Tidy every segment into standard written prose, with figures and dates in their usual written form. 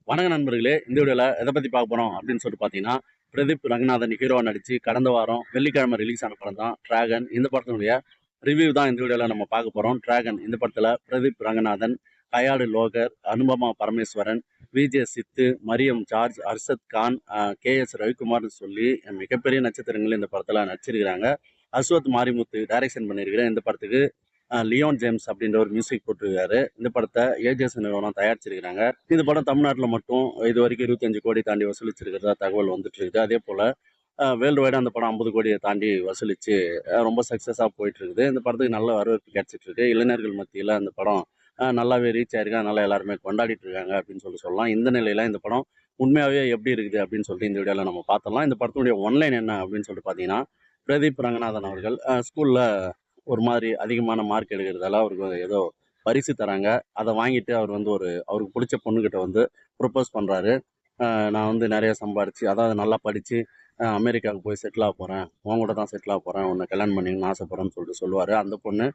வணக்க நண்பர்களே! இந்த வீடியோல எத பத்தி பார்க்க போறோம் அப்படின்னு சொல்லிட்டு பார்த்தீங்கன்னா, பிரதீப் ரங்கநாதன் ஹீரோவா நடிச்சு கடந்த வாரம் வெள்ளிக்கிழமை ரிலீஸ் ஆன படம் தான் டிராகன். இந்த படத்தினுடைய ரிவ்யூ தான் இந்த வீடியோல நம்ம பார்க்க போறோம். டிராகன் இந்த படத்துல பிரதீப் ரங்கநாதன், கயாடு லோகர், அனுபமா பரமேஸ்வரன், விஜே சித்து, மரியம் ஜார்ஜ், அர்ஷத் கான், கே.எஸ். ரவிக்குமார்னு சொல்லி மிகப்பெரிய நட்சத்திரங்கள் இந்த படத்துல நடிச்சிருக்கிறாங்க. அஸ்வத் மாரிமுத்து டைரக்ஷன் பண்ணியிருக்கிற இந்த படத்துக்கு லியோன் ஜேம்ஸ் அப்படின்ற ஒரு மியூசிக் போட்டிருக்காரு. இந்த படத்தை ஏஜஸ் நிறுவனம் தயாரிச்சிருக்கிறாங்க. இந்த படம் தமிழ்நாட்டில் மட்டும் இது வரைக்கும் 25 கோடி தாண்டி வசூலிச்சிருக்கிறதா தகவல் வந்துட்டு இருக்குது. அதே போல வேர்ல்டு வைடாக அந்த படம் 50 கோடியை தாண்டி வசூலிச்சு ரொம்ப சக்ஸஸாக போயிட்டு இருக்குது. இந்த படத்துக்கு நல்ல வரவேற்பு கிடைச்சிட்டு இருக்கு. இளைஞர்கள் மத்தியில் அந்த படம் நல்லாவே ரீச் ஆயிருக்கு. அதனால எல்லாருமே கொண்டாடிட்டு இருக்காங்க அப்படின்னு சொல்லலாம். இந்த நிலையில இந்த படம் உண்மையாகவே எப்படி இருக்குது அப்படின்னு சொல்லிட்டு இந்த வீடியோவில் நம்ம பார்த்தலாம். இந்த படத்தினுடைய ஒன்லைன் என்ன அப்படின்னு சொல்லிட்டு பார்த்தீங்கன்னா, பிரதீப் ரங்கநாதன் அவர்கள் ஸ்கூலில் ஒரு மாதிரி அதிகமான மார்க் எடுக்கிறதால அவருக்கு ஏதோ பரிசு தராங்க. அதை வாங்கிட்டு அவர் வந்து அவருக்கு பிடிச்ச பொண்ணுகிட்ட வந்து ப்ரொப்போஸ் பண்ணுறாரு. நான் வந்து நிறைய சம்பாரிச்சு அதாவது நல்லா படித்து அமெரிக்காவுக்கு போய் செட்டில் ஆக போகிறேன், உன் கூட தான் செட்டில் ஆக போகிறேன், உன்னை கல்யாணம் பண்ணிக்கணும்னு ஆசைப்பட்றேன்னு சொல்லிட்டு சொல்லுவார். அந்த பொண்ணு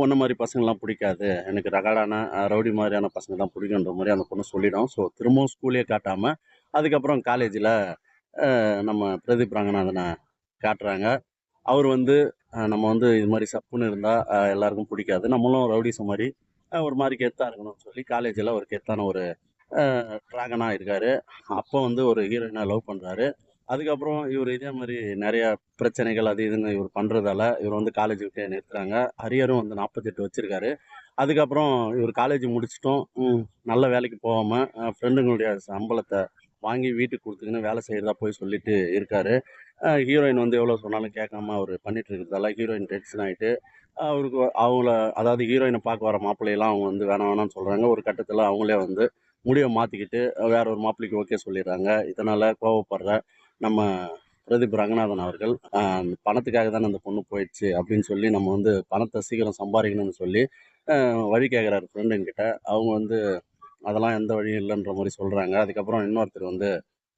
உன்ன மாதிரி பசங்கள்லாம் பிடிக்காது, எனக்கு ரகடான ரவுடி மாதிரியான பசங்க தான் பிடிக்குன்ற மாதிரி அந்த பொண்ணு சொல்லிடும். ஸோ திரும்பவும் ஸ்கூலே காட்டாமல் அதுக்கப்புறம் காலேஜில் நம்ம பிரதீப் ரங்கநாதனை காட்டுறாங்க. அவர் வந்து நம்ம வந்து இது மாதிரி சப்புன்னு இருந்தால் எல்லாருக்கும் பிடிக்காது, நம்மளும் ரவுடிசம் மாதிரி ஒரு மாதிரி கெத்தாக இருக்கணும்னு சொல்லி காலேஜில் ஒரு கெத்தான ஒரு ட்ராகனாக இருக்கார். அப்போ வந்து ஒரு ஹீரோயினை லவ் பண்ணுறாரு. அதுக்கப்புறம் இவர் இதே மாதிரி நிறைய பிரச்சனைகள் அது இதுன்னு இவர் பண்ணுறதால இவர் வந்து காலேஜ் விட்டே நிறுத்துறாங்க. அரியரும் வந்து 48 வச்சுருக்காரு. அதுக்கப்புறம் இவர் காலேஜ் முடிச்சிட்டும் நல்ல வேலைக்கு போகாமல் ஃப்ரெண்டுங்களுடைய சம்பளத்தை வாங்கி வீட்டுக்கு கொடுத்துக்கின்னு வேலை செய்கிறதா போய் சொல்லிட்டு இருக்காரு. ஹீரோயின் வந்து எவ்வளோ சொன்னாலும் கேட்காம அவர் பண்ணிட்டு இருக்கிறதால ஹீரோயின் டென்ஷன் ஆகிட்டு அவருக்கு அவங்கள அதாவது ஹீரோயினை பார்க்க வர மாப்பிள்ளையெல்லாம் அவங்க வந்து வேணாம் வேணாம்னு சொல்கிறாங்க. ஒரு கட்டத்தில் அவங்களே வந்து முடிவை மாற்றிக்கிட்டு வேற ஒரு மாப்பிள்ளைக்கு ஓகே சொல்லிடுறாங்க. இதனால் கோவப்படுற நம்ம பிரதீப் ரங்கநாதன் அவர்கள் அந்த பணத்துக்காக தானே அந்த பொண்ணு போயிடுச்சு அப்படின்னு சொல்லி நம்ம வந்து பணத்தை சீக்கிரம் சம்பாதிக்கணும்னு சொல்லி வழி கேட்குறாரு ஃப்ரெண்டுங்கிட்ட. அவங்க வந்து அதெல்லாம் எந்த வழியும் இல்லைன்ற மாதிரி சொல்கிறாங்க. அதுக்கப்புறம் இன்னொருத்தர் வந்து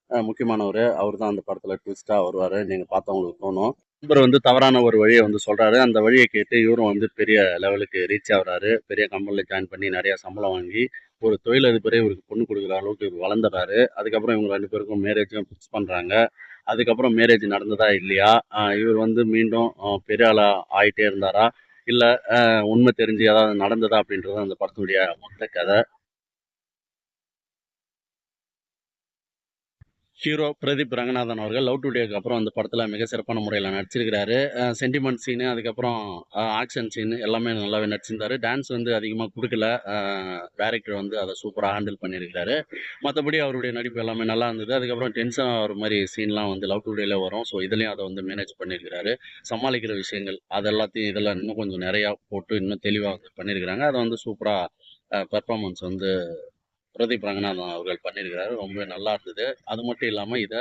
முக்கியமானவர் அவர் தான் அந்த படத்தில் ட்விஸ்ட்டாக வருவார், நீங்கள் பார்த்தவங்களுக்கு தோணும். நண்பர் வந்து தவறான ஒரு வழியை வந்து சொல்கிறாரு. அந்த வழியை கேட்டு இவரும் வந்து பெரிய லெவலுக்கு ரீச் ஆகுறாரு. பெரிய கம்பெனியில் ஜாயின் பண்ணி நிறையா சம்பளம் வாங்கி ஒரு தொழிலதிபரே இவருக்கு பொண்ணு கொடுக்குற அளவுக்கு இவர் வளர்ந்துறாரு. அதுக்கப்புறம் இவங்க 2 பேருக்கும் மேரேஜும் ஃபிக்ஸ் பண்ணுறாங்க. அதுக்கப்புறம் மேரேஜ் நடந்ததா இல்லையா, இவர் வந்து மீண்டும் பெரிய ஆளா ஆயிட்டே இருந்தாரா, இல்லை உண்மை தெரிஞ்சு ஏதாவது நடந்ததா அப்படின்றது அந்த படத்தினுடைய மொத்த கதை. ஹீரோ பிரதீப் ரங்கநாதன் அவர்கள் லவ் டுடேக்கு அப்புறம் அந்த படத்தில் மிக சிறப்பான முறையில் நடிச்சிருக்கிறாரு. சென்டிமெண்ட் சீனு, அதுக்கப்புறம் ஆக்ஷன் சீனு எல்லாமே நல்லாவே நடிச்சிருந்தாரு. டான்ஸ் வந்து அதிகமாக கொடுக்கல. டைரக்டர் வந்து அதை சூப்பராக ஹேண்டில் பண்ணியிருக்கிறாரு. மற்றபடி அவருடைய நடிப்பு எல்லாமே நல்லா இருந்தது. அதுக்கப்புறம் டென்ஷன் ஆகிற மாதிரி சீன்லாம் வந்து லவ் டுடேல வரும். ஸோ இதுலேயும் அதை வந்து மேனேஜ் பண்ணியிருக்கிறாரு. சமாளிக்கிற விஷயங்கள் அது எல்லாத்தையும் இதில் இன்னும் கொஞ்சம் நிறையா போட்டு இன்னும் தெளிவாக வந்து பண்ணியிருக்கிறாங்க. அதை வந்து சூப்பராக பெர்ஃபார்மன்ஸ் வந்து பிரதீப் ரங்கநாதன் அவர்கள் பண்ணியிருக்கிறாரு. ரொம்பவே நல்லா இருந்தது. அது மட்டும் இல்லாம இத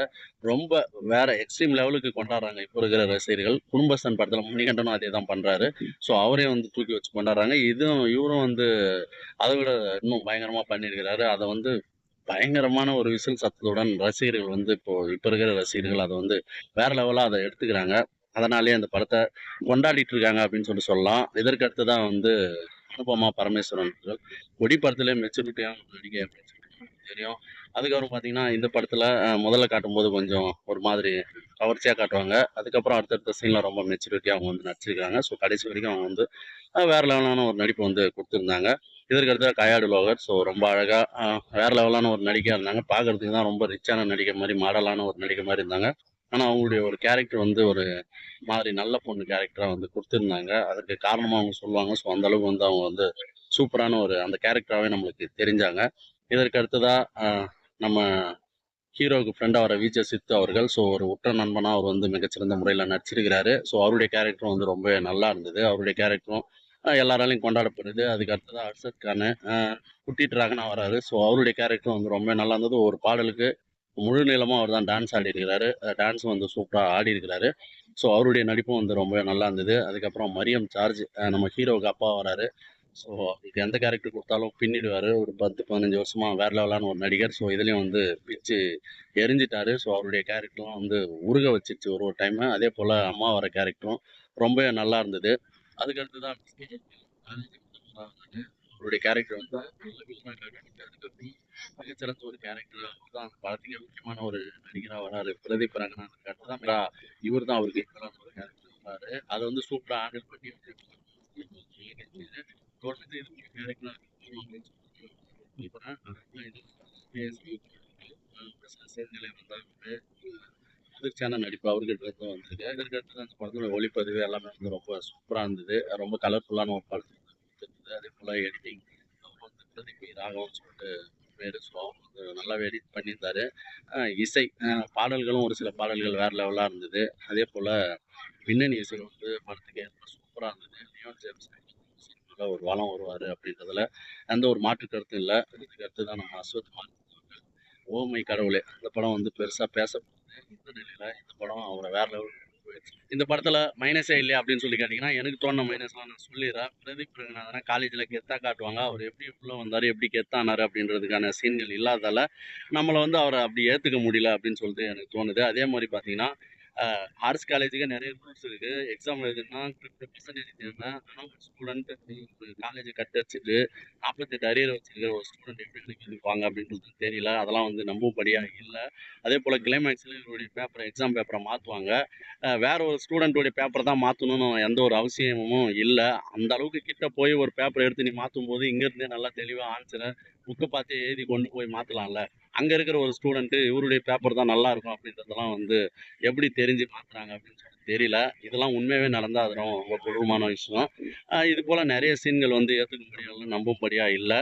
ரொம்ப வேற எக்ஸ்ட்ரீம் லெவலுக்கு கொண்டாடுறாங்க இப்ப இருக்கிற ரசிகர்கள். குடும்பஸ்தான் படத்துல மணிகண்டனும் அதே தான் பண்றாரு. ஸோ அவரையும் வந்து தூக்கி வச்சு கொண்டாடுறாங்க. இவரும் வந்து அதை விட இன்னும் பயங்கரமா பண்ணியிருக்கிறாரு. அதை வந்து பயங்கரமான ஒரு விசில் சத்தத்துடன் ரசிகர்கள் வந்து இப்ப இருக்கிற ரசிகர்கள் அதை வந்து வேற லெவலா அதை எடுத்துக்கிறாங்க. அதனாலேயே அந்த படத்தை கொண்டாடிட்டு இருக்காங்க அப்படின்னு சொல்லலாம். இதற்கு அடுத்துதான் வந்து அனுபமா பரமேஸ்வரன் அவர்கள் கொடி படத்துல மெச்சூரிட்டியான நடிகை அப்படின்னு சொல்லிட்டு தெரியும். அதுக்கப்புறம் பார்த்தீங்கன்னா இந்த படத்துல முதல்ல காட்டும்போது கொஞ்சம் ஒரு மாதிரி கவர்ச்சியா காட்டுவாங்க. அதுக்கப்புறம் அடுத்தடுத்த சீன்ல ரொம்ப மெச்சூரிட்டியா அவங்க வந்து நடிச்சிருக்காங்க. ஸோ கடைசி வரைக்கும் அவங்க வந்து வேற லெவலான ஒரு நடிப்பு வந்து கொடுத்துருந்தாங்க. இதற்கு அடுத்தது கயாடு லோகர். ஸோ ரொம்ப அழகா வேற லெவலான ஒரு நடிகையா இருந்தாங்க. பார்க்கறதுக்கு தான் ரொம்ப ரிச்சான நடிகை மாதிரி, மாடலான ஒரு நடிகை மாதிரி இருந்தாங்க. ஆனா அவங்களுடைய ஒரு கேரக்டர் வந்து ஒரு மாதிரி நல்ல பொண்ணு கேரக்டரா வந்து குடுத்திருந்தாங்க. அதற்கு காரணமா அவங்க சொல்லுவாங்க. ஸோ அந்த அளவுக்கு வந்து அவங்க வந்து சூப்பரான ஒரு அந்த கேரக்டராவே நம்மளுக்கு தெரிஞ்சாங்க. இதற்கு அடுத்ததா நம்ம ஹீரோவுக்கு ஃப்ரெண்டா வர விஜே சித்து அவர்கள். ஸோ ஒரு உற்ற நண்பனா அவர் வந்து மிகச்சிறந்த முறையில நடிச்சிருக்கிறாரு. ஸோ அவருடைய கேரக்டரும் வந்து ரொம்பவே நல்லா இருந்தது. அவருடைய கேரக்டரும் எல்லாராலயும் கொண்டாடப்படுது. அதுக்கு அடுத்ததா அர்ஷத் கானு குட்டி டிராகனா வராரு. ஸோ அவருடைய கேரக்டரும் வந்து ரொம்பவே நல்லா இருந்தது. ஒரு பாடலுக்கு முழு நீளமா அவர் தான் டான்ஸ் ஆடியிருக்கிறாரு. டான்ஸும் வந்து சூப்பரா ஆடியிருக்கிறாரு. ஸோ அவருடைய நடிப்பும் வந்து ரொம்பவே நல்லா இருந்தது. அதுக்கப்புறம் மரியம் ஜார்ஜ் நம்ம ஹீரோவுக்கு அப்பா வராரு. ஸோ அவருக்கு எந்த கேரக்டர் குடுத்தாலும் பின்னிடுவாரு. ஒரு 10, 15 வருஷமா வேற லெவலான ஒரு நடிகர். ஸோ இதுலயும் வந்து பிச்சு எரிஞ்சிட்டாரு. ஸோ அவருடைய கேரக்டர்லாம் வந்து உருக வச்சுருச்சு ஒரு ஒரு டைமு. அதேபோல அம்மா வர கேரக்டரும் ரொம்பவே நல்லா இருந்தது. அதுக்கு அடுத்து தான் அவருடைய கேரக்டர் வந்து மிகச்சிறந்த ஒரு கேரக்டர். அவர் தான் அந்த படத்துக்கே முக்கியமான ஒரு நடிகரா வராரு. பிரதீப் ரங்கநாதன் அடுத்து தான் இவர் தான் அவருக்கு ஈக்குவலான ஒரு கேரக்டர் வராரு. அதை வந்து சூப்பரா ஹேண்டில் பண்ணி தொடர்ந்து இது ஒரு கேரக்டரா அப்படின்னு சொல்றேன். இது சேர்நிலை வந்தாரு அதிர்ச்சியான நடிப்பு அவர்கிட்ட இருந்து தான் வந்திருக்கு. இதற்கு அடுத்து அந்த படத்தோட ஒளிப்பதிவு எல்லாமே வந்து ரொம்ப சூப்பரா இருந்தது. ரொம்ப கலர்ஃபுல்லான ஒரு படம் இருந்தது. அதே போல எடிட்டிங் வந்து பிரதீப் ராகவன் சொல்லிட்டு பேரு. ஸோ அவங்க வந்து நல்லாவே எடிட் பண்ணியிருந்தாரு. இசை பாடல்களும் ஒரு சில பாடல்கள் வேற லெவலா இருந்தது. அதே போல பின்னணி இசை வந்து படத்துக்கு ஏற்ப சூப்பரா இருந்தது. லியோன் ஜேம்ஸ் சினிமால ஒரு வளம் வருவாரு அப்படின்றதுல எந்த ஒரு மாற்று கருத்தும் இல்லை. அதுக்கு அடுத்து தான் நம்ம அஸ்வத் குமார் ஓ மை கடவுளே! அந்த படம் வந்து பெருசா பேசப்படுது. இந்த நிலையில இந்த படம் அவர வேற லெவலுக்கு கொண்டு போயிருச்சு. இந்த படத்துல மைனஸே இல்லையா அப்படின்னு சொல்லி கேட்டீங்கன்னா, எனக்கு தோணுன மைனஸ்லாம் நான் சொல்லிர்றேன். பிரதீப் ரங்கநாதன காலேஜ்ல கெத்தா காட்டுவாங்க. அவர் எப்படி உள்ள வந்தாரு, எப்படி கெத்தானாரு அப்படின்றதுக்கான சீன்கள் இல்லாததால, நம்மள வந்து அவர அப்படி ஏத்துக்க முடியல அப்படின்னு சொல்லிட்டு எனக்கு தோணுது. அதே மாரி பார்த்தீங்கன்னா, ஆர்ட்ஸ் காலேஜுக்கு நெறைய ரூல்ஸ் இருக்கு. எக்ஸாம் எழுதணும்னா 50% தேவை. ஆனா ஒரு ஸ்டூடண்ட் ஒரு காலேஜ கட் அடிச்சுட்டு 48 அரியர் வச்சிருக்கிற ஒரு ஸ்டூடண்ட் எப்படி இன்னைக்கு எழுதிருப்பாங்க அப்படின்றது தெரியல. அதெல்லாம் வந்து நம்பும்படியா இல்ல. அதேபோல கிளைமேக்ஸ்ல இவருடைய எக்ஸாம் பேப்பர மாத்துவாங்க. வேற ஒரு ஸ்டூடண்ட்டோட பேப்பர் தான் மாத்தணும்னு எந்த ஒரு அவசியமும் இல்ல. அந்த அளவுக்கு கிட்ட போய் ஒரு பேப்பர் எடுத்து நீ மாத்தும்போது, இங்க இருந்தே நல்லா தெளிவா ஆன்ஸர புக்க பார்த்தே எழுதி கொண்டு போய் மாத்தலாம்ல. அங்க இருக்கிற ஒரு ஸ்டூடண்ட் இவருடைய பேப்பர் தான் நல்லா இருக்கும் அப்படின்றதெல்லாம் வந்து எப்படி தெரிஞ்சு மாத்துறாங்க அப்படின்னு சொல்லி தெரியல. இதெல்லாம் உண்மையாவே நடந்தா அது ரொம்ப கொடூரமான விஷயம். இது போல நெறைய சீன்கள் வந்து ஏத்துக்கும்படியா இல்ல, நம்பும்படியா இல்ல.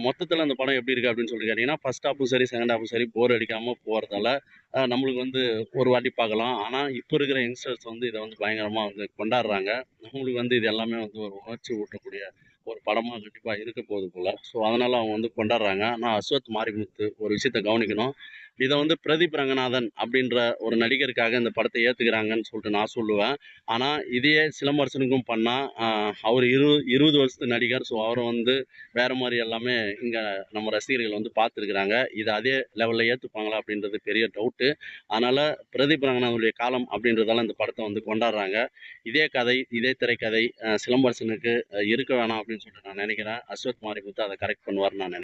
மொத்தத்துல அந்த படம் எப்படி இருக்கு அப்படின்னு சொல்லி கேட்டீங்கன்னா, ஃபர்ஸ்ட் ஹாஃப்பும் சரி, செகண்ட் ஹாஃப்பும் சரி போர் அடிக்காம போறதால, நம்மளுக்கு வந்து ஒரு வாட்டி பார்க்கலாம். ஆனா, இப்ப இருக்கிற யங்ஸ்டர்ஸ் வந்து இத வந்து பயங்கரமா வந்து கொண்டாடுறாங்க. அவங்களுக்கு வந்து இது எல்லாமே வந்து ஒரு உணர்ச்சி ஊட்டக்கூடிய ஒரு படமா கண்டிப்பா இருக்க போகுது போல. ஸோ, அதனால அவங்க வந்து கொண்டாடுறாங்க. ஆனா, அஸ்வத் மாரிமுத்து ஒரு விஷயத்த கவனிக்கணும். இத வந்து பிரதீப் ரங்கநாதன் அப்படின்ற ஒரு நடிகருக்காக இந்த படத்த ஏத்துக்கிறாங்கன்னு சொல்லிட்டு நான் சொல்லுவேன். ஆனா, இதையே சிலம்பரசனுக்கும் பண்ணா, அவரு 20 வருஷத்து நடிகர். ஸோ, அவர வந்து வேற மாரி எல்லாமே இங்க நம்ம ரசிகர்கள் வந்து பார்த்துருக்குறாங்க. இத அதே லெவல்ல ஏத்துப்பாங்களா அப்படின்றது பெரிய டவுட்டு. அதனால பிரதீப் ரங்கநாதனுடைய காலம் அப்படின்றதால இந்த படத்த வந்து கொண்டாடுறாங்க. இதே கதை, இதே திரைக்கதை சிலம்பரசனுக்கு இருக்க வேணாம் அப்படின்னு சொல்லிட்டு நான் நெனைக்கிறேன். அஸ்வத் மாரிமுத்து அத கரெக்ட் பண்ணுவாருன்னு நான்